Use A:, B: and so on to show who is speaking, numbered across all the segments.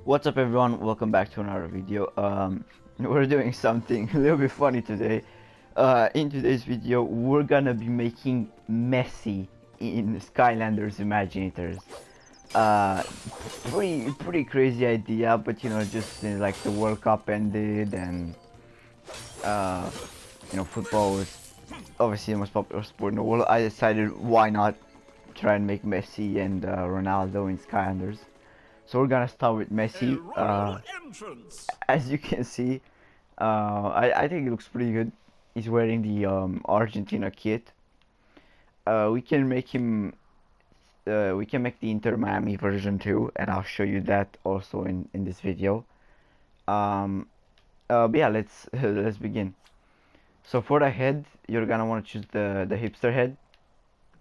A: What's up everyone, welcome back to another video. We're doing something a little bit funny today. In today's video we're gonna be making Messi in Skylanders Imaginators. uh pretty crazy idea, but just like the World Cup ended, and uh football was obviously the most popular sport in the world. I decided, why not try and make Messi and Ronaldo in Skylanders. So we're gonna start with Messi. As you can see, I think it looks pretty good. He's wearing the Argentina kit. We can make him. We can make the Inter Miami version too, and I'll show you that also in this video. Um, but yeah, let's let's begin. So for the head, you're gonna want to choose the hipster head.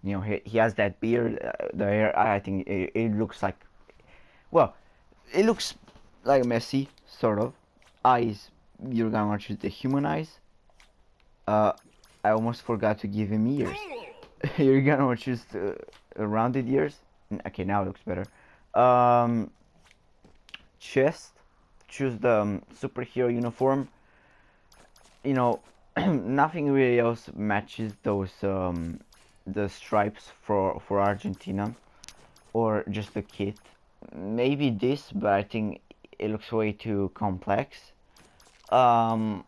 A: He has that beard, the hair. I think it looks like, well, it looks like Messi, sort of. Eyes, you're gonna want to choose the human eyes. Uh, I almost forgot to give him ears. You're gonna want to choose the rounded ears. Okay, now it looks better. Um, Chest, choose the superhero uniform. You know, nothing really else matches those the stripes for Argentina, or just the kit. Maybe this, but I think it looks way too complex. Um,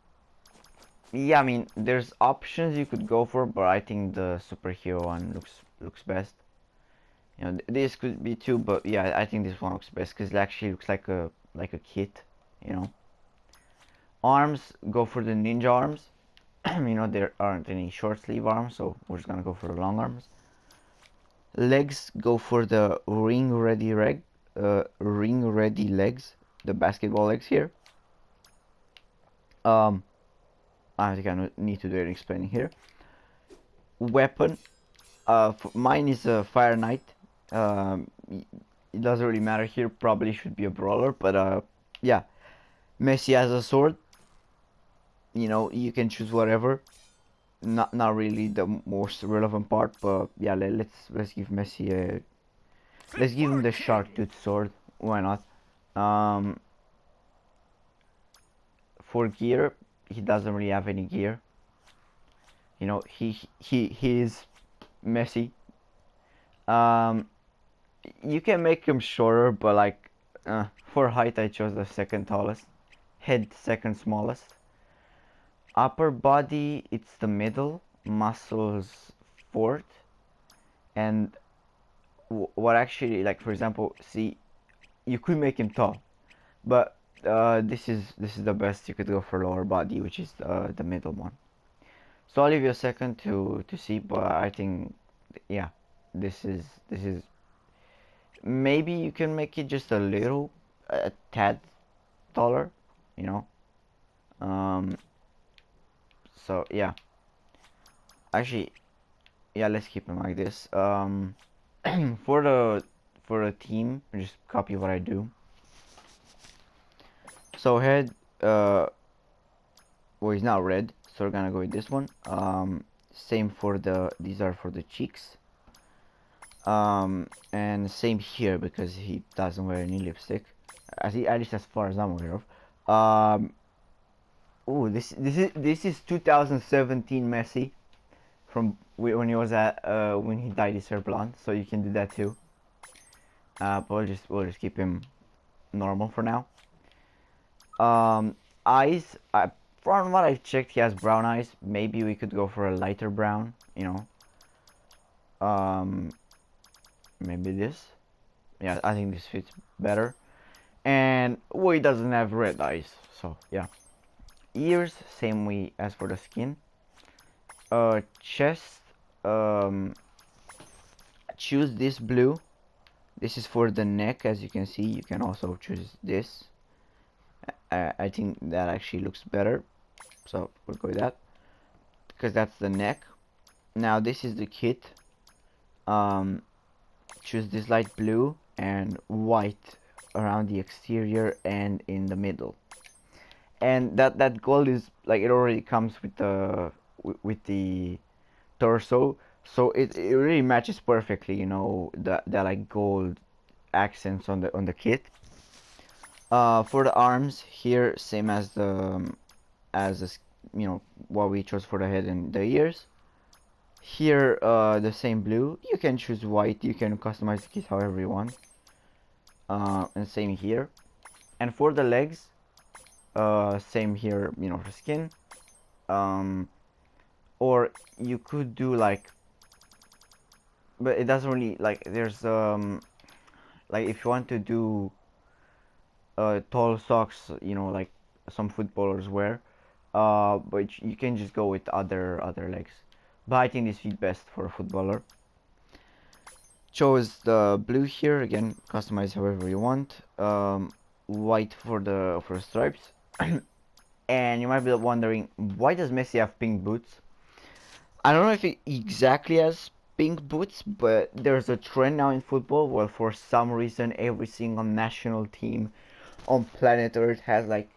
A: yeah, I mean, there's options you could go for, but I think the superhero one looks best. This could be too, but yeah, I think this one looks best because it actually looks like a kit. You know, arms, go for the ninja arms. There aren't any short sleeve arms, so we're just gonna go for the long arms. Legs, go for the ring ready legs, the basketball legs here. I think I need to do it explaining here. Weapon, mine is a Fire Knight. It doesn't really matter here. Probably should be a brawler, but yeah. Messi has a sword. You can choose whatever. Not really the most relevant part, but yeah. Let's give Messi a. Let's give him the shark tooth sword. Why not? Um, for gear, he doesn't really have any gear. He is Messi. Um, you can make him shorter, but like for height, I chose the second tallest. Head, second smallest. Upper body, it's the middle. Muscles, fourth. And what actually, like, for example, see, you could make him tall, but this is the best. You could go for lower body, which is the middle one. So I'll leave you a second to see, but I think, yeah, this is maybe you can make it just a tad taller, you know. Um, so yeah, actually, yeah, let's keep them like this. For the team, just copy what I do. So head, well, he's now red, so we're gonna go with this one. Same for these are for the cheeks. And same here because he doesn't wear any lipstick, at least as far as I'm aware of. Oh, this is 2017 Messi from when he was at when he dyed his hair blonde, so you can do that too. But we'll just keep him normal for now. Eyes, from what I've checked, he has brown eyes. Maybe we could go for a lighter brown, maybe this. Yeah, I think this fits better. And well, he doesn't have red eyes, so yeah. Ears, same way as for the skin. Chest, choose this blue. This is for the neck, as you can see. You can also choose this. I think that actually looks better, so we'll go with that because that's the neck. Now this is the kit. Choose this light blue and white around the exterior and in the middle. And that gold is like, it already comes with the torso, so it really matches perfectly. The like gold accents on the kit. For the arms here, same as the you know, what we chose for the head and the ears. Here, the same blue. You can choose white. You can customize the kit however you want. And same here. And for the legs, same here. You know, for skin. Or you could do like, but it doesn't really like. There's like if you want to do tall socks, you know, like some footballers wear. But you can just go with other legs. But I think this fits best for a footballer. Chose the blue here again, customize however you want. White for the stripes. And you might be wondering, why does Messi have pink boots? I don't know if he exactly has pink boots, but there's a trend now in football where for some reason every single national team on planet Earth has like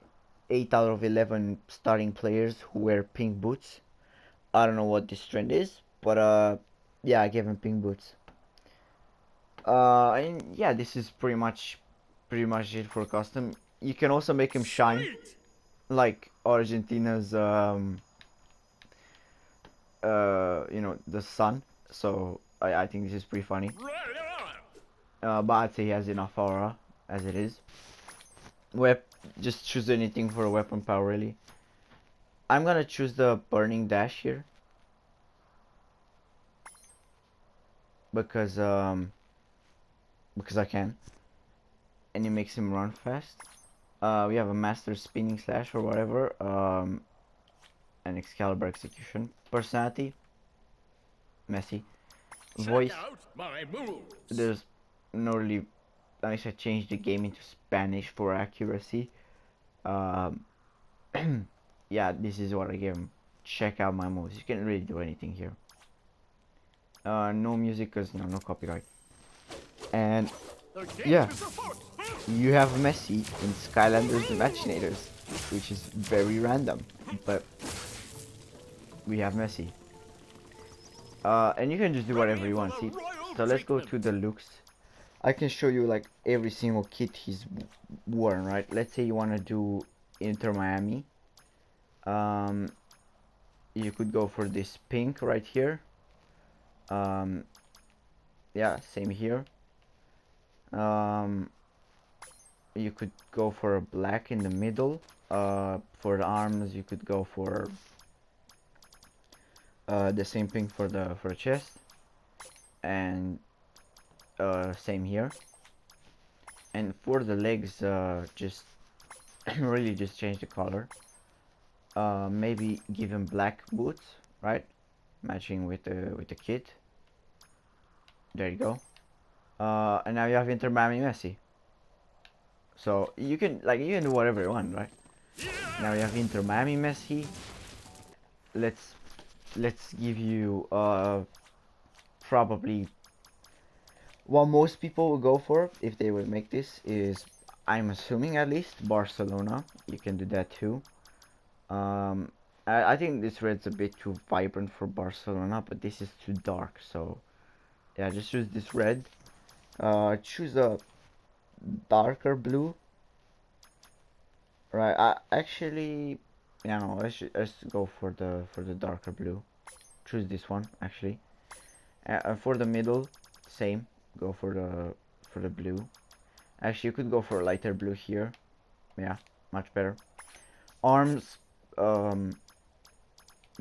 A: 8 out of 11 starting players who wear pink boots. I don't know what this trend is, but yeah, I gave him pink boots. And yeah, this is pretty much it for custom. You can also make him shine like Argentina's you know, the sun. So I think this is pretty funny. But I'd say he has enough aura as it is. Just choose anything for a weapon power really. I'm gonna choose the burning dash here because I can, and it makes him run fast. We have a master spinning slash or whatever. An Excalibur execution. Personality, Messi. Voice, there's no really, unless I change the game into Spanish for accuracy. Yeah, this is what I gave him. Check out my moves. You can't really do anything here. No music because, you know, no copyright. And yeah, you have Messi in Skylanders Imaginators, which is very random, but we have Messi. And you can just do whatever you want, see? So let's go to the looks. I can show you like every single kit he's worn, right? Let's say you want to do Inter Miami. You could go for this pink right here. Yeah, same here. You could go for a black in the middle. For the arms, you could go for the same pink for the chest, and same here. And for the legs, just really just change the color. Maybe give him black boots, right? Matching with the kit. There you go. And now you have Inter Miami Messi. So you can do whatever you want, right? Now you have Inter Miami Messi. Let's give you probably what most people will go for if they would make this is, I'm assuming at least, Barcelona. You can do that too. I think this red's a bit too vibrant for Barcelona, but this is too dark, so yeah, just choose this red. Choose a darker blue. Right, actually, yeah, no, let's go for the darker blue. Choose this one actually. For the middle, same. Go for the blue. Actually, you could go for a lighter blue here. Yeah, much better. Arms,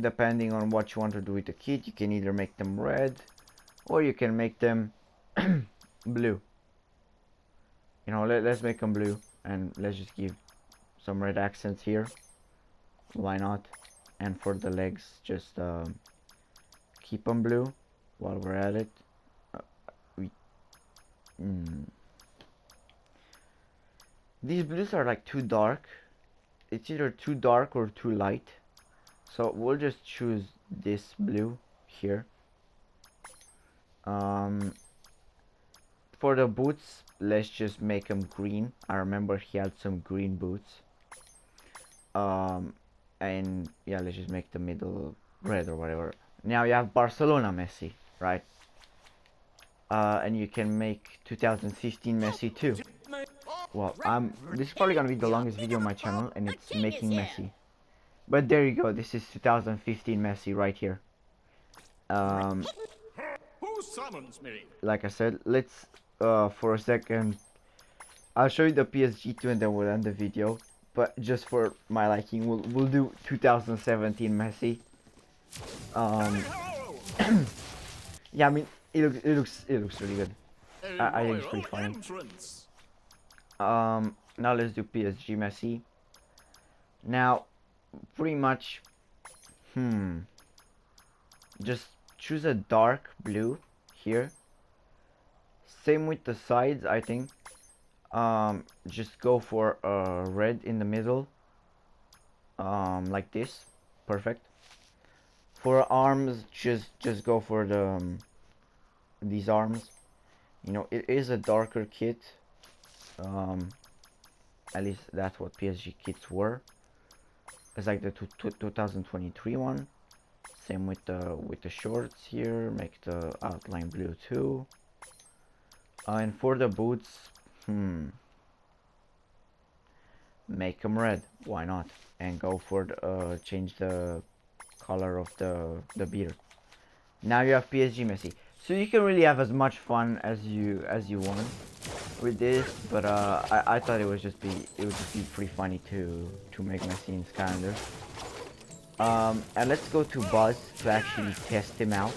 A: depending on what you want to do with the kit, you can either make them red or you can make them blue. You know, let's make them blue and let's just give some red accents here. Why not? And for the legs, just keep them blue while we're at it. These blues are like too dark. It's either too dark or too light. So we'll just choose this blue here. For the boots, let's just make them green. I remember he had some green boots. And yeah, let's just make the middle red or whatever. Now you have Barcelona Messi, right? And you can make 2015 Messi too. well, this is probably gonna be the longest video on my channel, and it's making Messi. But there you go, this is 2015 Messi right here.
B: Who summons me?
A: Like I said, let's for a second, I'll show you the PSG2 and then we'll end the video. But just for my liking, we'll do 2017 Messi. Yeah, I mean, it looks really good. I think it's pretty funny. Now let's do PSG Messi. Now, pretty much, just choose a dark blue here. Same with the sides, I think. Just go for red in the middle. Like this, perfect. For arms, just go for the these arms. You know, it is a darker kit. At least that's what PSG kits were. It's like the 2023 one. Same with the shorts here. Make the outline blue too. And for the boots, make them red. Why not? And go for the, change the color of the beard. Now you have PSG Messi. So you can really have as much fun as you want with this, but I thought it would just be pretty funny to make Messi in Skylanders. And let's go to Buzz to actually test him out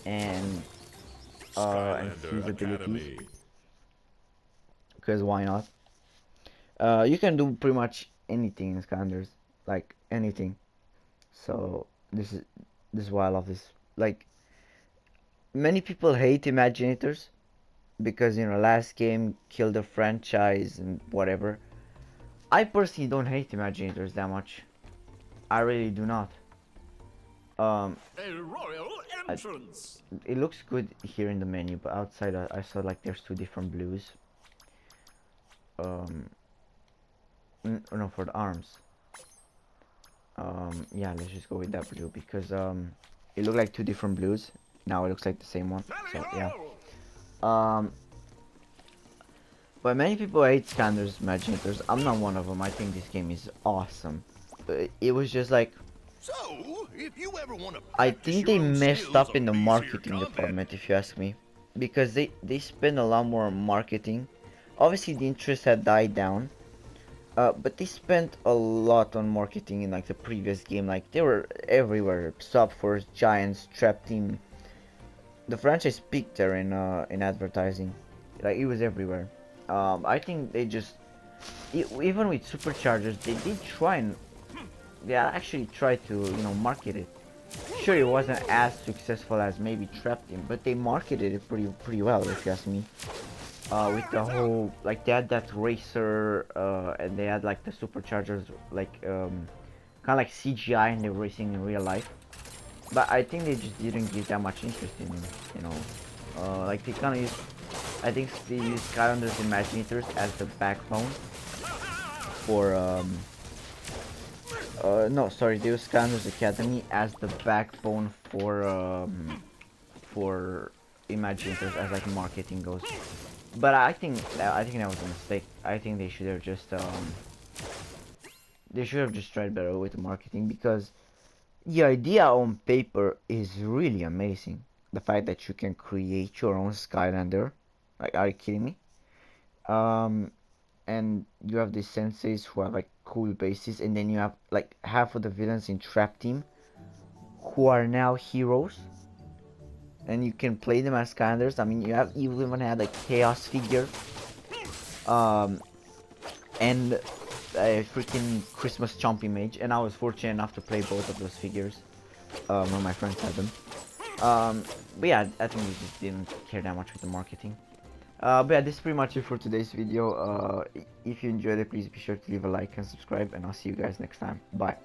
A: and see his abilities. Because why not? You can do pretty much anything in Skylanders, like anything. So this is why I love this. Like, many people hate Imaginators because, you know, last game killed the franchise and whatever. I personally don't hate Imaginators that much. I really do not.
B: A royal entrance.
A: It looks good here in the menu, but outside I saw like there's two different blues. No, for the arms. Yeah, let's just go with that blue because it looked like two different blues. Now it looks like the same one. So yeah. But many people hate Skylanders Imaginators. I'm not one of them. I think this game is awesome. It was just like,
B: So, if you ever want to
A: I think they messed up in the marketing department, if you ask me, because they spend a lot more on marketing. Obviously, the interest had died down, but they spent a lot on marketing in like the previous game. Like they were everywhere: Subforce, Giants, Trap Team. The franchise peaked there in advertising. Like it was everywhere. I think they just even with Superchargers, they did try and they actually tried to, you know, market it. Sure, it wasn't as successful as maybe Trap Team, but they marketed it pretty well, if you ask me. With the whole, like, they had that racer, and they had like the Superchargers, like kind of like CGI, and they were racing in real life. But I think they just didn't give that much interest in, you know, like they kind of used, I think they used Skylanders Imaginators as the backbone for no, sorry, they used Skylanders Academy as the backbone for Imaginators as like marketing goes. But I think that was a mistake. I think they should have just tried better with the marketing, because the idea on paper is really amazing. The fact that you can create your own Skylander, like, are you kidding me? And you have these senseis who have like cool bases, and then you have like half of the villains in Trap Team who are now heroes, and you can play them as Skylanders. I mean, you even had a Chaos figure, and a freaking Christmas Chompy Mage, and I was fortunate enough to play both of those figures when my friends had them. But yeah, I think we just didn't care that much with the marketing. But yeah, this is pretty much it for today's video. If you enjoyed it, please be sure to leave a like and subscribe, and I'll see you guys next time. Bye.